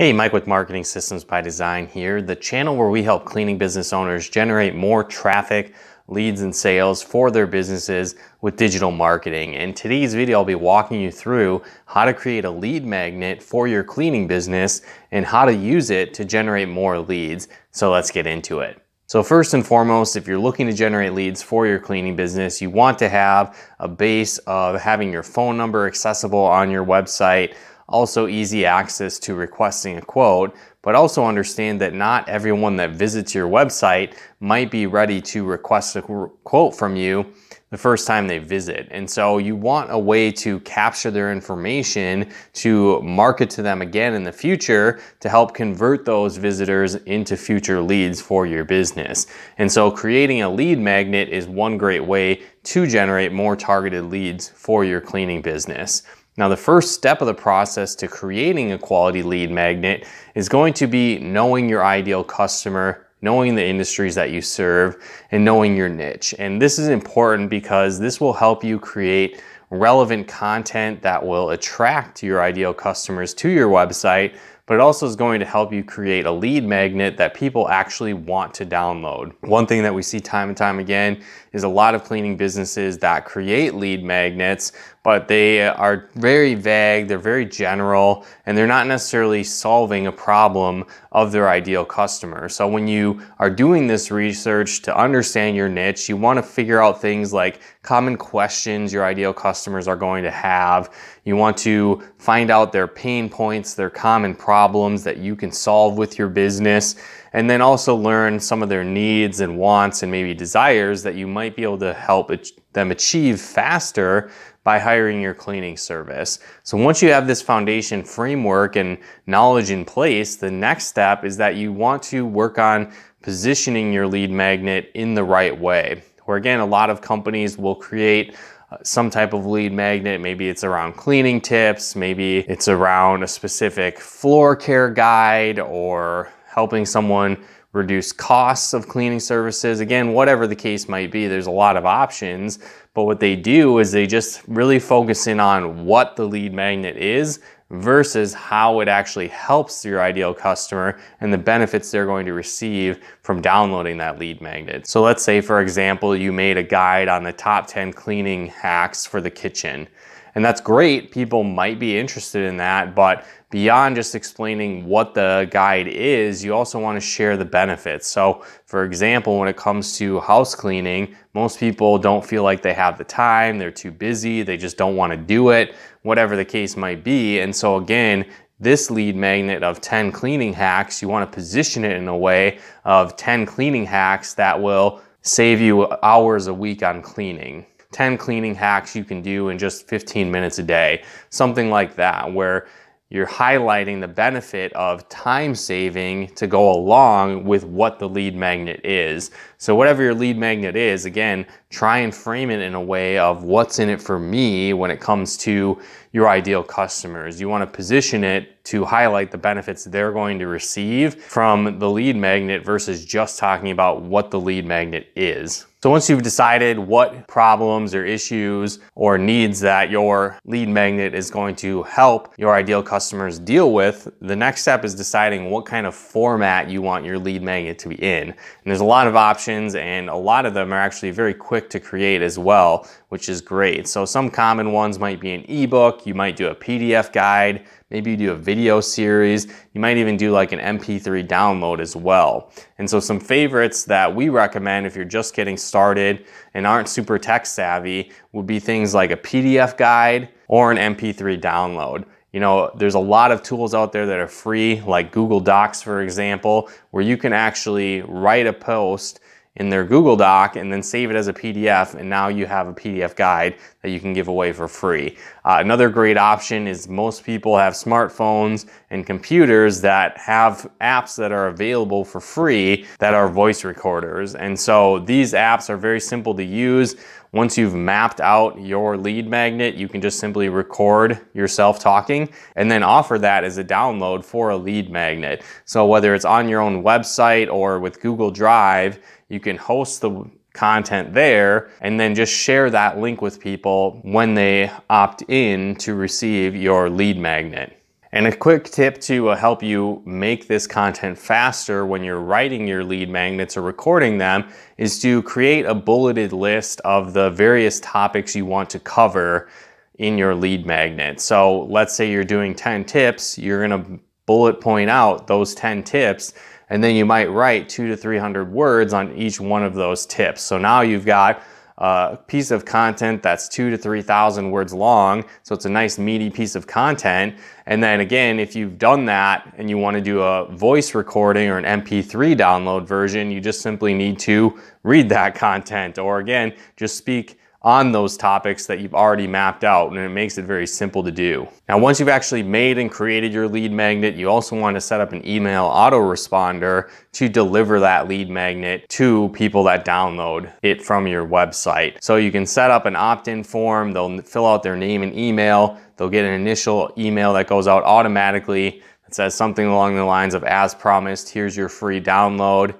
Hey, Mike with Marketing Systems by Design here, the channel where we help cleaning business owners generate more traffic, leads, and sales for their businesses with digital marketing. In today's video, I'll be walking you through how to create a lead magnet for your cleaning business and how to use it to generate more leads. So let's get into it. So first and foremost, if you're looking to generate leads for your cleaning business, you want to have a base of having your phone number accessible on your website, also easy access to requesting a quote, but also understand that not everyone that visits your website might be ready to request a quote from you the first time they visit. And so you want a way to capture their information to market to them again in the future to help convert those visitors into future leads for your business. And so creating a lead magnet is one great way to generate more targeted leads for your cleaning business. Now, the first step of the process to creating a quality lead magnet is going to be knowing your ideal customer, knowing the industries that you serve, and knowing your niche. And this is important because this will help you create relevant content that will attract your ideal customers to your website, but it also is going to help you create a lead magnet that people actually want to download. One thing that we see time and time again is a lot of cleaning businesses that create lead magnets, but they are very vague, they're very general, and they're not necessarily solving a problem of their ideal customer. So when you are doing this research to understand your niche, you want to figure out things like common questions your ideal customers are going to have. You want to find out their pain points, their common problems that you can solve with your business, and then also learn some of their needs and wants and maybe desires that you might be able to help them achieve faster by hiring your cleaning service. So once you have this foundation framework and knowledge in place, the next step is that you want to work on positioning your lead magnet in the right way. Where again, a lot of companies will create some type of lead magnet. Maybe it's around cleaning tips, maybe it's around a specific floor care guide or helping someone reduce costs of cleaning services. Again, whatever the case might be, there's a lot of options, but what they do is they just really focus in on what the lead magnet is versus how it actually helps your ideal customer and the benefits they're going to receive from downloading that lead magnet. So let's say, for example, you made a guide on the top 10 cleaning hacks for the kitchen. And that's great. People might be interested in that, but beyond just explaining what the guide is, you also want to share the benefits. So for example, when it comes to house cleaning, most people don't feel like they have the time, they're too busy, they just don't want to do it, whatever the case might be. And so again, this lead magnet of 10 cleaning hacks, you want to position it in a way of 10 cleaning hacks that will save you hours a week on cleaning. 10 cleaning hacks you can do in just 15 minutes a day, something like that, where you're highlighting the benefit of time saving to go along with what the lead magnet is. So whatever your lead magnet is, again, try and frame it in a way of what's in it for me when it comes to your ideal customers. You want to position it to highlight the benefits they're going to receive from the lead magnet versus just talking about what the lead magnet is. So once you've decided what problems or issues or needs that your lead magnet is going to help your ideal customers deal with, the next step is deciding what kind of format you want your lead magnet to be in. And there's a lot of options, and a lot of them are actually very quick to create as well, which is great. So some common ones might be an ebook, you might do a PDF guide, maybe you do a video series, you might even do like an MP3 download as well. And so some favorites that we recommend if you're just getting started and aren't super tech savvy would be things like a PDF guide or an MP3 download. You know, there's a lot of tools out there that are free, like Google Docs, for example, where you can actually write a post in their Google Doc and then save it as a PDF, and now you have a PDF guide that you can give away for free. Another great option is most people have smartphones and computers that have apps that are available for free that are voice recorders. And so these apps are very simple to use. Once you've mapped out your lead magnet, you can just simply record yourself talking and then offer that as a download for a lead magnet. So whether it's on your own website or with Google Drive, you can host the content there and then just share that link with people when they opt in to receive your lead magnet. And a quick tip to help you make this content faster when you're writing your lead magnets or recording them is to create a bulleted list of the various topics you want to cover in your lead magnet. So let's say you're doing 10 tips, you're gonna bullet point out those 10 tips, and then you might write 200 to 300 words on each one of those tips. So now you've got a piece of content that's 2,000 to 3,000 words long. So it's a nice meaty piece of content. And then again, if you've done that and you want to do a voice recording or an MP3 download version, you just simply need to read that content, or again, just speak on those topics that you've already mapped out, and it makes it very simple to do. Now, once you've actually made and created your lead magnet, you also want to set up an email autoresponder to deliver that lead magnet to people that download it from your website. So you can set up an opt-in form, they'll fill out their name and email, they'll get an initial email that goes out automatically that says something along the lines of, as promised, here's your free download.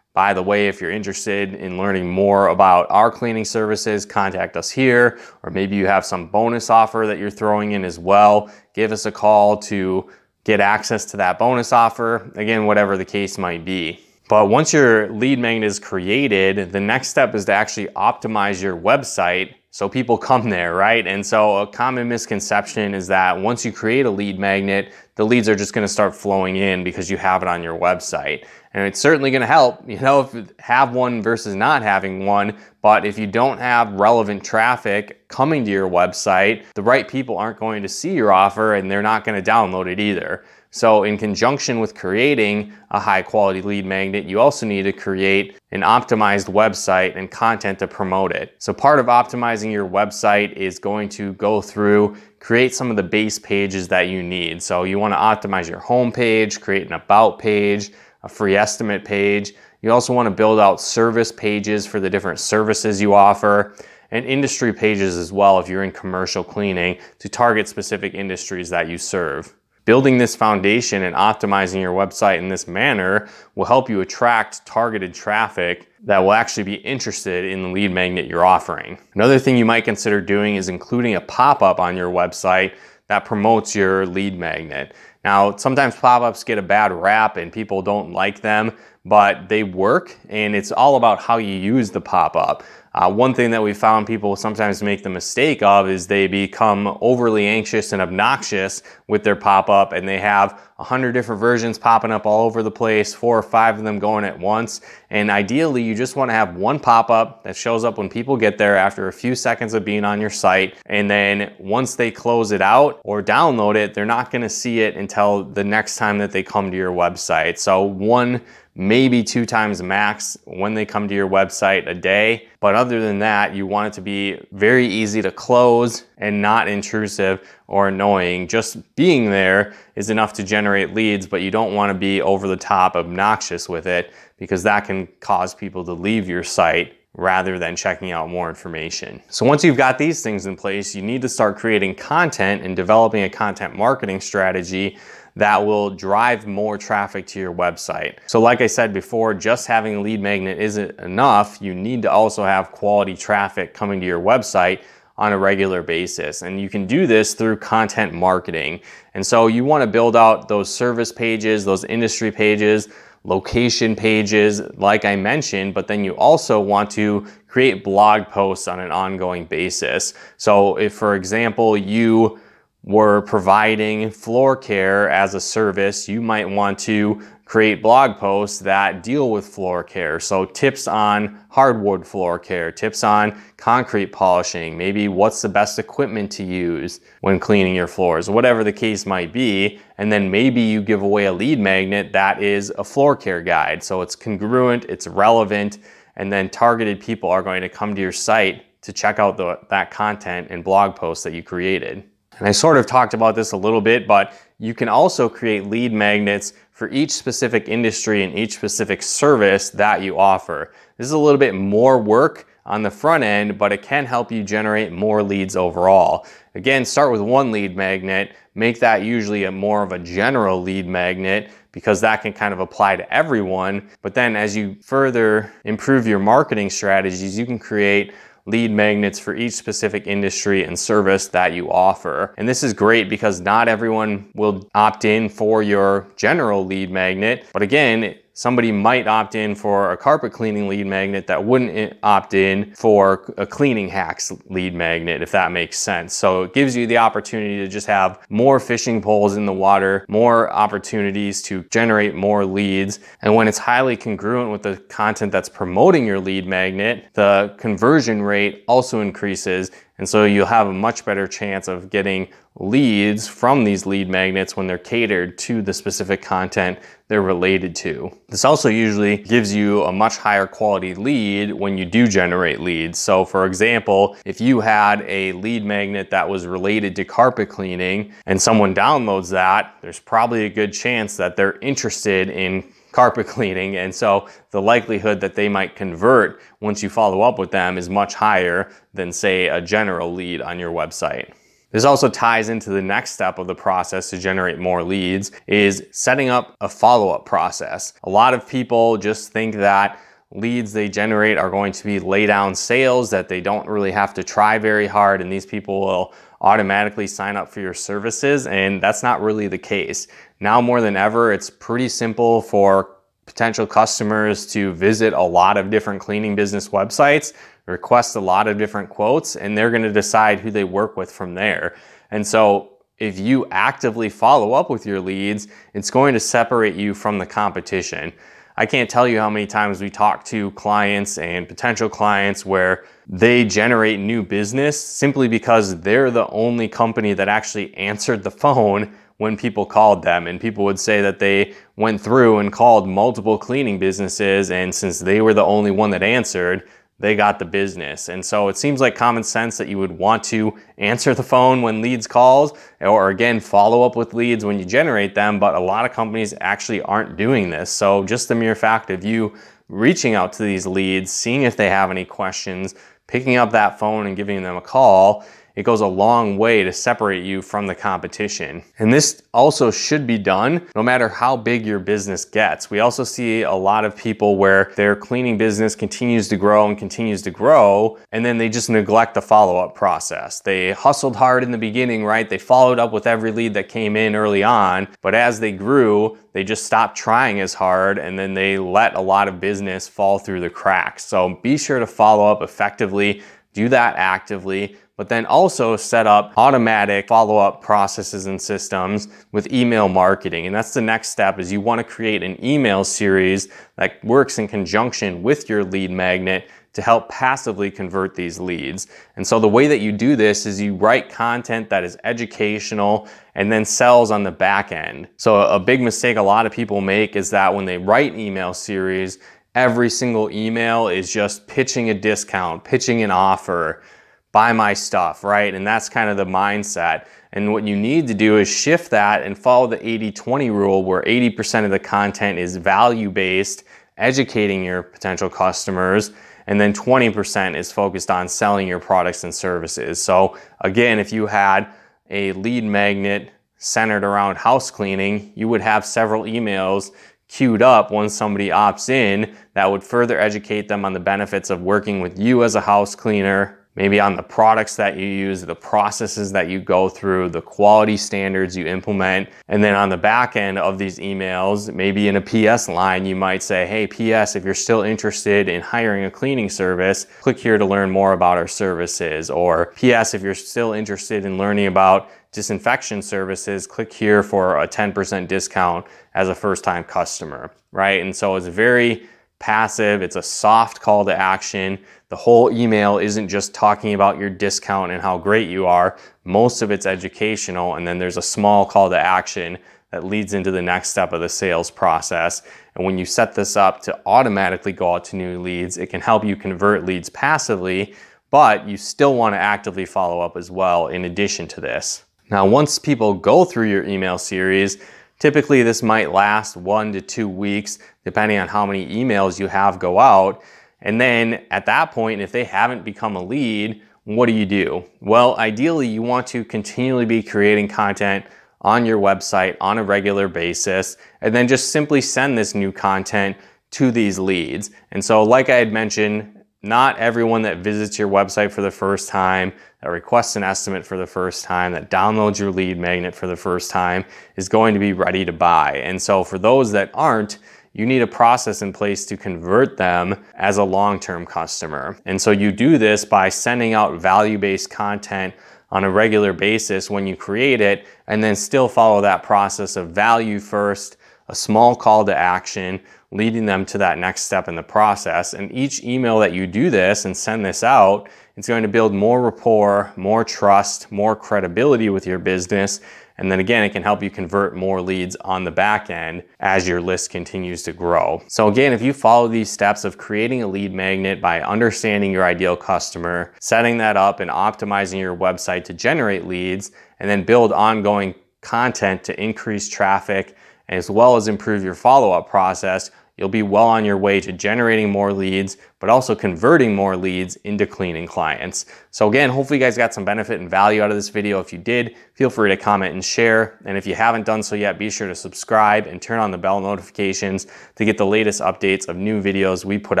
By the way, if you're interested in learning more about our cleaning services, contact us here, or maybe you have some bonus offer that you're throwing in as well. Give us a call to get access to that bonus offer. Again, whatever the case might be. But once your lead magnet is created, the next step is to actually optimize your website so people come there, right? And so a common misconception is that once you create a lead magnet, the leads are just gonna start flowing in because you have it on your website. And it's certainly gonna help, if you have one versus not having one, but if you don't have relevant traffic coming to your website, the right people aren't going to see your offer and they're not gonna download it either. So in conjunction with creating a high quality lead magnet, you also need to create an optimized website and content to promote it. So part of optimizing your website is going to go through, create some of the base pages that you need. So you want to optimize your home page, create an about page, a free estimate page. You also want to build out service pages for the different services you offer, and industry pages as well if you're in commercial cleaning, to target specific industries that you serve. Building this foundation and optimizing your website in this manner will help you attract targeted traffic that will actually be interested in the lead magnet you're offering. Another thing you might consider doing is including a pop-up on your website that promotes your lead magnet. Now, sometimes pop-ups get a bad rap and people don't like them, but they work, and it's all about how you use the pop-up. One thing that we found people sometimes make the mistake of is they become overly anxious and obnoxious with their pop-up, and they have 100 different versions popping up all over the place, 4 or 5 of them going at once. And ideally, you just want to have one pop-up that shows up when people get there after a few seconds of being on your site. And then once they close it out or download it, they're not going to see it until the next time that they come to your website. So 1, maybe 2 times max when they come to your website a day. But other than that, you want it to be very easy to close and not intrusive or annoying. Just being there is enough to generate leads, but you don't want to be over the top obnoxious with it, because that can cause people to leave your site rather than checking out more information. So once you've got these things in place, you need to start creating content and developing a content marketing strategy that will drive more traffic to your website. So like I said before, just having a lead magnet isn't enough. You need to also have quality traffic coming to your website on a regular basis. And you can do this through content marketing. And so you want to build out those service pages, those industry pages, location pages, like I mentioned, but then you also want to create blog posts on an ongoing basis. So if, for example, you were providing floor care as a service, you might want to create blog posts that deal with floor care. So tips on hardwood floor care, tips on concrete polishing, maybe what's the best equipment to use when cleaning your floors, whatever the case might be. And then maybe you give away a lead magnet that is a floor care guide. So it's congruent, it's relevant, and then targeted people are going to come to your site to check out that content and blog posts that you created. And I sort of talked about this a little bit, but you can also create lead magnets for each specific industry and each specific service that you offer. This is a little bit more work on the front end, but it can help you generate more leads overall. Again, start with one lead magnet, make that usually a more of a general lead magnet, because that can kind of apply to everyone. But then as you further improve your marketing strategies, you can create lead magnets for each specific industry and service that you offer. And this is great because not everyone will opt in for your general lead magnet, but again, somebody might opt in for a carpet cleaning lead magnet that wouldn't opt in for a cleaning hacks lead magnet, if that makes sense. So it gives you the opportunity to just have more fishing poles in the water, more opportunities to generate more leads. And when it's highly congruent with the content that's promoting your lead magnet, the conversion rate also increases. And so you'll have a much better chance of getting leads from these lead magnets when they're catered to the specific content they're related to. This also usually gives you a much higher quality lead when you do generate leads. So for example, if you had a lead magnet that was related to carpet cleaning and someone downloads that, there's probably a good chance that they're interested in carpet cleaning, and so the likelihood that they might convert once you follow up with them is much higher than, say, a general lead on your website. This also ties into the next step of the process to generate more leads, is setting up a follow-up process. A lot of people just think that leads they generate are going to be lay down sales, that they don't really have to try very hard, and these people will automatically sign up for your services, and that's not really the case. Now more than ever, it's pretty simple for potential customers to visit a lot of different cleaning business websites, request a lot of different quotes, and they're going to decide who they work with from there. And so if you actively follow up with your leads, it's going to separate you from the competition. I can't tell you how many times we talk to clients and potential clients where they generate new business simply because they're the only company that actually answered the phone when people called them. And people would say that they went through and called multiple cleaning businesses, and since they were the only one that answered, they got the business. And so it seems like common sense that you would want to answer the phone when leads calls, or again, follow up with leads when you generate them, but a lot of companies actually aren't doing this. So just the mere fact of you reaching out to these leads, seeing if they have any questions, picking up that phone and giving them a call, it goes a long way to separate you from the competition. And this also should be done no matter how big your business gets. We also see a lot of people where their cleaning business continues to grow and continues to grow, and then they just neglect the follow-up process. They hustled hard in the beginning, right? They followed up with every lead that came in early on, but as they grew, they just stopped trying as hard, and then they let a lot of business fall through the cracks. So be sure to follow up effectively, do that actively, but then also set up automatic follow-up processes and systems with email marketing. And that's the next step, is you want to create an email series that works in conjunction with your lead magnet to help passively convert these leads. And so the way that you do this is you write content that is educational and then sells on the back end. So a big mistake a lot of people make is that when they write email series, every single email is just pitching a discount, pitching an offer, buy my stuff, right? And that's kind of the mindset. And what you need to do is shift that and follow the 80-20 rule, where 80% of the content is value-based, educating your potential customers, and then 20% is focused on selling your products and services. So again, if you had a lead magnet centered around house cleaning, you would have several emails queued up when somebody opts in that would further educate them on the benefits of working with you as a house cleaner, maybe on the products that you use, the processes that you go through, the quality standards you implement. And then on the back end of these emails, maybe in a PS line, you might say, hey, PS, if you're still interested in hiring a cleaning service, click here to learn more about our services. Or PS, if you're still interested in learning about disinfection services, click here for a 10% discount as a first-time customer, right? And so it's very passive. It's a soft call to action. The whole email isn't just talking about your discount and how great you are. Most of it's educational, and then there's a small call to action that leads into the next step of the sales process. And when you set this up to automatically go out to new leads, it can help you convert leads passively, but you still want to actively follow up as well in addition to this. Now, once people go through your email series, typically this might last 1 to 2 weeks, depending on how many emails you have go out. And then at that point, if they haven't become a lead, what do? Well, ideally, you want to continually be creating content on your website on a regular basis, and then just simply send this new content to these leads. And so like I had mentioned not everyone that visits your website for the first time, that requests an estimate for the first time, that downloads your lead magnet for the first time is going to be ready to buy. And so for those that aren't, you need a process in place to convert them as a long-term customer. And so you do this by sending out value-based content on a regular basis when you create it, and then still follow that process of value first, a small call to action, leading them to that next step in the process. And each email that you do this and send this out, it's going to build more rapport, more trust, more credibility with your business. And then again, it can help you convert more leads on the back end as your list continues to grow. So again, if you follow these steps of creating a lead magnet by understanding your ideal customer, setting that up and optimizing your website to generate leads, and then build ongoing content to increase traffic, as well as improve your follow-up process, you'll be well on your way to generating more leads, but also converting more leads into cleaning clients. So again, hopefully you guys got some benefit and value out of this video. If you did, feel free to comment and share. And if you haven't done so yet, be sure to subscribe and turn on the bell notifications to get the latest updates of new videos we put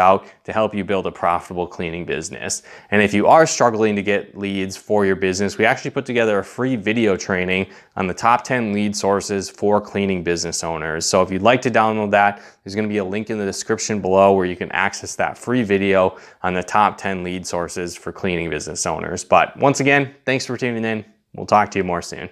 out to help you build a profitable cleaning business. And if you are struggling to get leads for your business, we actually put together a free video training on the top 10 lead sources for cleaning business owners. So if you'd like to download that, there's going to be a link in the description below where you can access that free video on the top 10 lead sources for cleaning business owners. But once again, thanks for tuning in. We'll talk to you more soon.